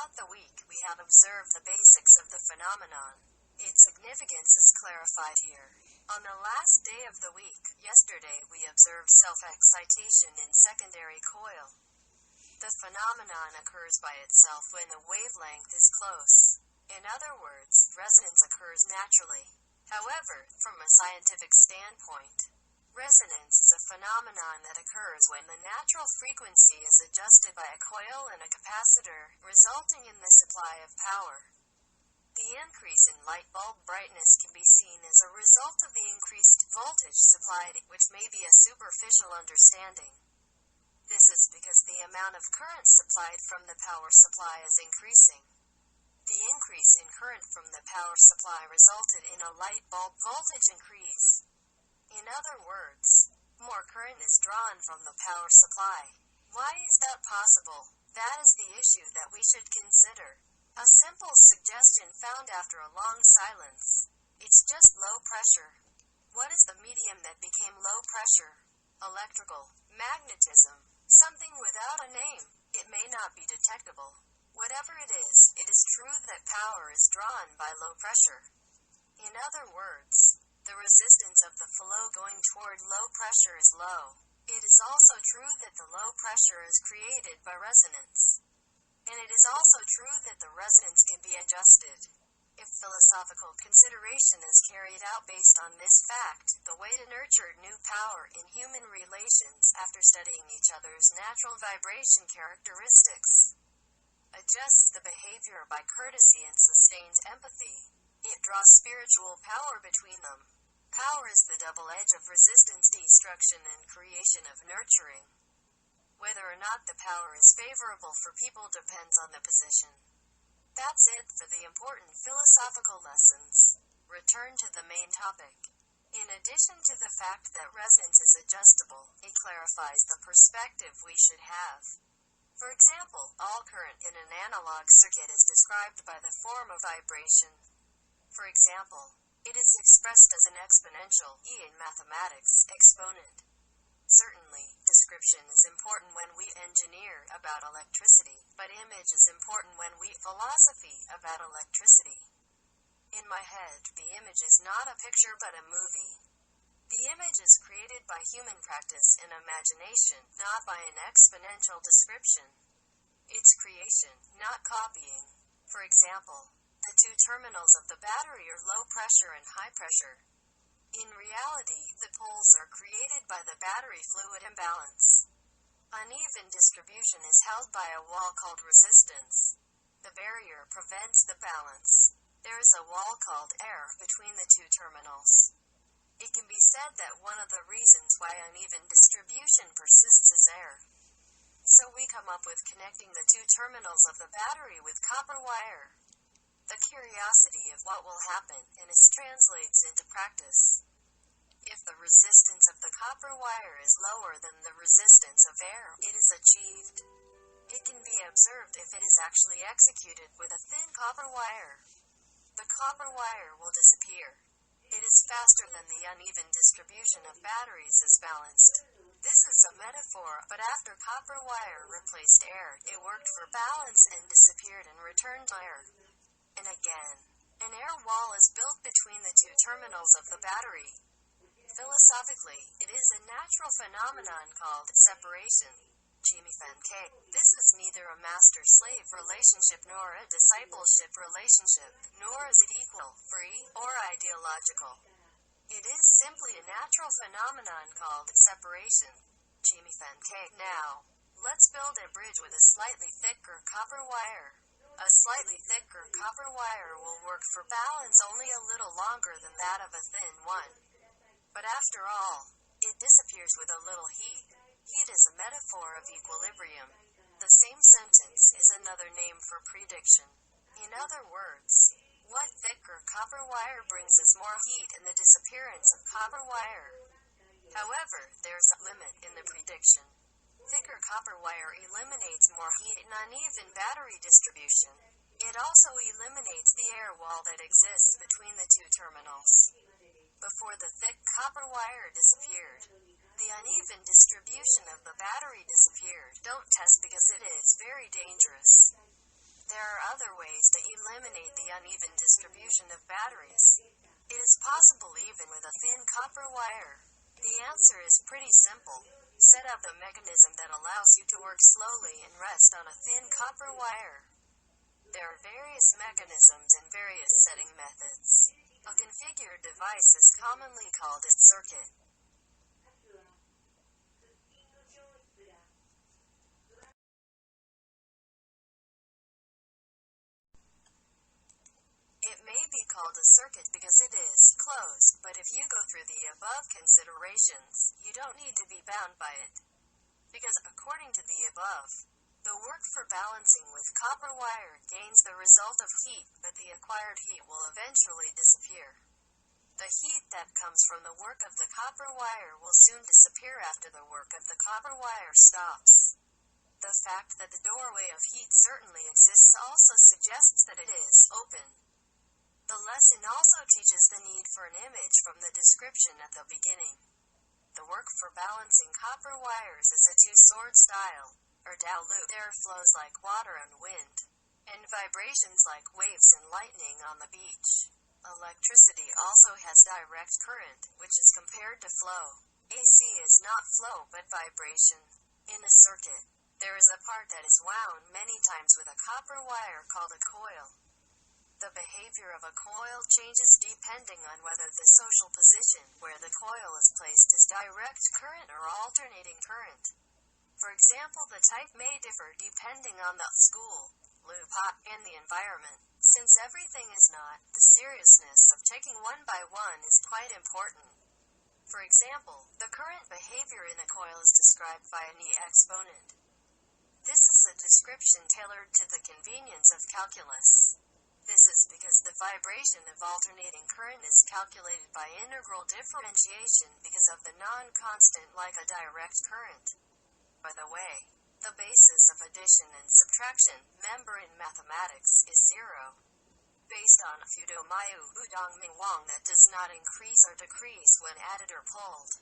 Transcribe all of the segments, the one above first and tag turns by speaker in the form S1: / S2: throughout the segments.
S1: Throughout the week, we have observed the basics of the phenomenon. Its significance is clarified here. On the last day of the week, yesterday, we observed self-excitation in secondary coil. The phenomenon occurs by itself when the wavelength is close. In other words, resonance occurs naturally. However, from a scientific standpoint, resonance is a phenomenon that occurs when the natural frequency is adjusted by a coil and a capacitor, resulting in the supply of power. The increase in light bulb brightness can be seen as a result of the increased voltage supplied, which may be a superficial understanding. This is because the amount of current supplied from the power supply is increasing. The increase in current from the power supply resulted in a light bulb voltage increase. In other words, more current is drawn from the power supply. Why is that possible? That is the issue that we should consider. A simple suggestion found after a long silence. It's just low pressure. What is the medium that became low pressure? Electrical, magnetism, something without a name. It may not be detectable. Whatever it is true that power is drawn by low pressure. In other words, the resistance of the flow going toward low pressure is low. It is also true that the low pressure is created by resonance. And it is also true that the resonance can be adjusted. If philosophical consideration is carried out based on this fact, the way to nurture new power in human relations after studying each other's natural vibration characteristics adjusts the behavior by courtesy and sustains empathy. It draws spiritual power between them. Power is the double edge of resistance, destruction, and creation of nurturing. Whether or not the power is favorable for people depends on the position. That's it for the important philosophical lessons. Return to the main topic. In addition to the fact that resonance is adjustable, it clarifies the perspective we should have. For example, all current in an analog circuit is described by the form of vibration. For example, it is expressed as an exponential, in mathematics, exponent. Certainly, description is important when we engineer about electricity, but image is important when we philosophy about electricity. In my head, the image is not a picture but a movie. The image is created by human practice and imagination, not by an exponential description. It's creation, not copying. For example, the two terminals of the battery are low pressure and high pressure. In reality, the poles are created by the battery fluid imbalance. Uneven distribution is held by a wall called resistance. The barrier prevents the balance. There is a wall called air between the two terminals. It can be said that one of the reasons why uneven distribution persists is air. So we come up with connecting the two terminals of the battery with copper wire. The curiosity of what will happen, and this translates into practice. If the resistance of the copper wire is lower than the resistance of air, it is achieved. It can be observed if it is actually executed with a thin copper wire. The copper wire will disappear. It is faster than the uneven distribution of batteries is balanced. This is a metaphor, but after copper wire replaced air, it worked for balance and disappeared and returned to air. And again, an air wall is built between the two terminals of the battery. Philosophically, it is a natural phenomenon called separation. This is neither a master-slave relationship nor a discipleship relationship, nor is it equal, free, or ideological. It is simply a natural phenomenon called separation. Now, let's build a bridge with a slightly thicker copper wire. A slightly thicker copper wire will work for balance only a little longer than that of a thin one. But after all, it disappears with a little heat. Heat is a metaphor of equilibrium. The same sentence is another name for prediction. In other words, what thicker copper wire brings is more heat and the disappearance of copper wire. However, there's a limit in the prediction. Thicker copper wire eliminates more heat and uneven battery distribution. It also eliminates the air wall that exists between the two terminals. Before the thick copper wire disappeared, the uneven distribution of the battery disappeared. Don't test because it is very dangerous. There are other ways to eliminate the uneven distribution of batteries. It is possible even with a thin copper wire. The answer is pretty simple. Set up a mechanism that allows you to work slowly and rest on a thin copper wire. There are various mechanisms and various setting methods. A configured device is commonly called a circuit. It may be called a circuit because it is closed, but if you go through the above considerations, you don't need to be bound by it. Because according to the above, the work for balancing with copper wire gains the result of heat, but the acquired heat will eventually disappear. The heat that comes from the work of the copper wire will soon disappear after the work of the copper wire stops. The fact that the doorway of heat certainly exists also suggests that it is open. The lesson also teaches the need for an image from the description at the beginning. The work for balancing copper wires is a two-sword style, or Dao loop. Air flows like water and wind, and vibrations like waves and lightning on the beach. Electricity also has direct current, which is compared to flow. AC is not flow but vibration. In a circuit, there is a part that is wound many times with a copper wire called a coil. The behavior of a coil changes depending on whether the social position where the coil is placed is direct current or alternating current. For example, the type may differ depending on the school, loop, and the environment. Since everything is not, the seriousness of checking one by one is quite important. For example, the current behavior in a coil is described by an E exponent. This is a description tailored to the convenience of calculus. This is because the vibration of alternating current is calculated by integral differentiation because of the non-constant like a direct current. By the way, the basis of addition and subtraction, member in mathematics, is zero. Based on Fudomayu Udong Mingwang that does not increase or decrease when added or pulled.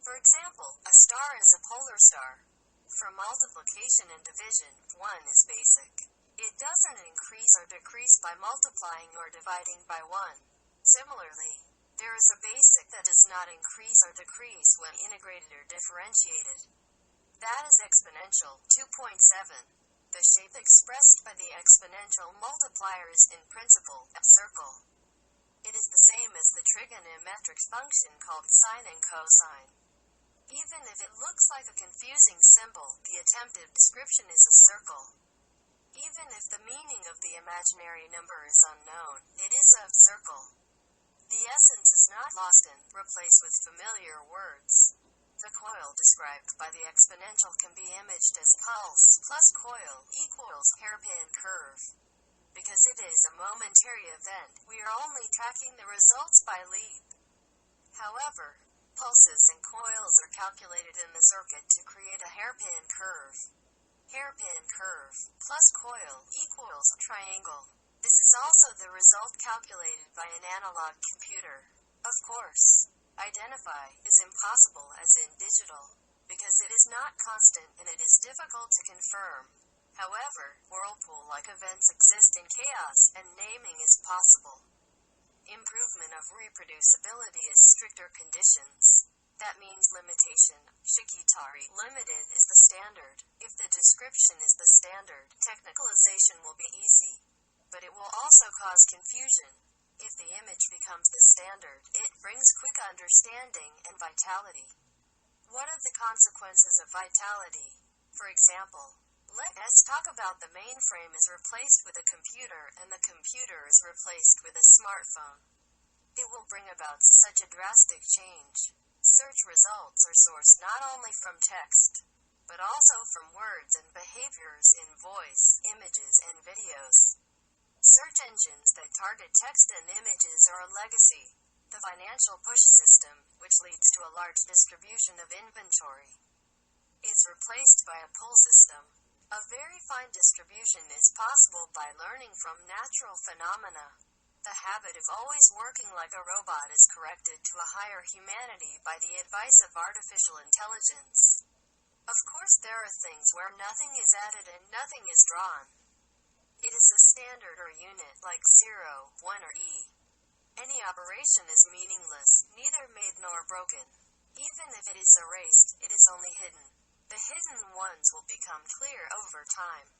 S1: For example, a star is a polar star. For multiplication and division, 1 is basic. It doesn't increase or decrease by multiplying or dividing by 1. Similarly, there is a basic that does not increase or decrease when integrated or differentiated. That is exponential, 2.7. The shape expressed by the exponential multiplier is in principle a circle. It is the same as the trigonometric function called sine and cosine. Even if it looks like a confusing symbol, the attempted description is a circle. Even if the meaning of the imaginary number is unknown, it is a circle. The essence is not lost in, replaced with familiar words. The coil described by the exponential can be imaged as pulse plus coil equals hairpin curve. Because it is a momentary event, we are only tracking the results by leap. However, pulses and coils are calculated in the circuit to create a hairpin curve. Hairpin curve plus coil equals triangle. This is also the result calculated by an analog computer. Of course, identify is impossible as in digital, because it is not constant and it is difficult to confirm. However, whirlpool-like events exist in chaos and naming is possible. Improvement of reproducibility is stricter conditions. That means limitation. Shikitari limited is the standard. If the description is the standard, technicalization will be easy. But it will also cause confusion. If the image becomes the standard, it brings quick understanding and vitality. What are the consequences of vitality? For example, let us talk about the mainframe is replaced with a computer and the computer is replaced with a smartphone. It will bring about such a drastic change. Search results are sourced not only from text, but also from words and behaviors in voice, images, and videos. Search engines that target text and images are a legacy. The financial push system, which leads to a large distribution of inventory, is replaced by a pull system. A very fine distribution is possible by learning from natural phenomena. The habit of always working like a robot is corrected to a higher humanity by the advice of artificial intelligence. Of course, there are things where nothing is added and nothing is drawn. It is a standard or unit like 0, 1 or e. Any operation is meaningless, neither made nor broken. Even if it is erased, it is only hidden. The hidden ones will become clear over time.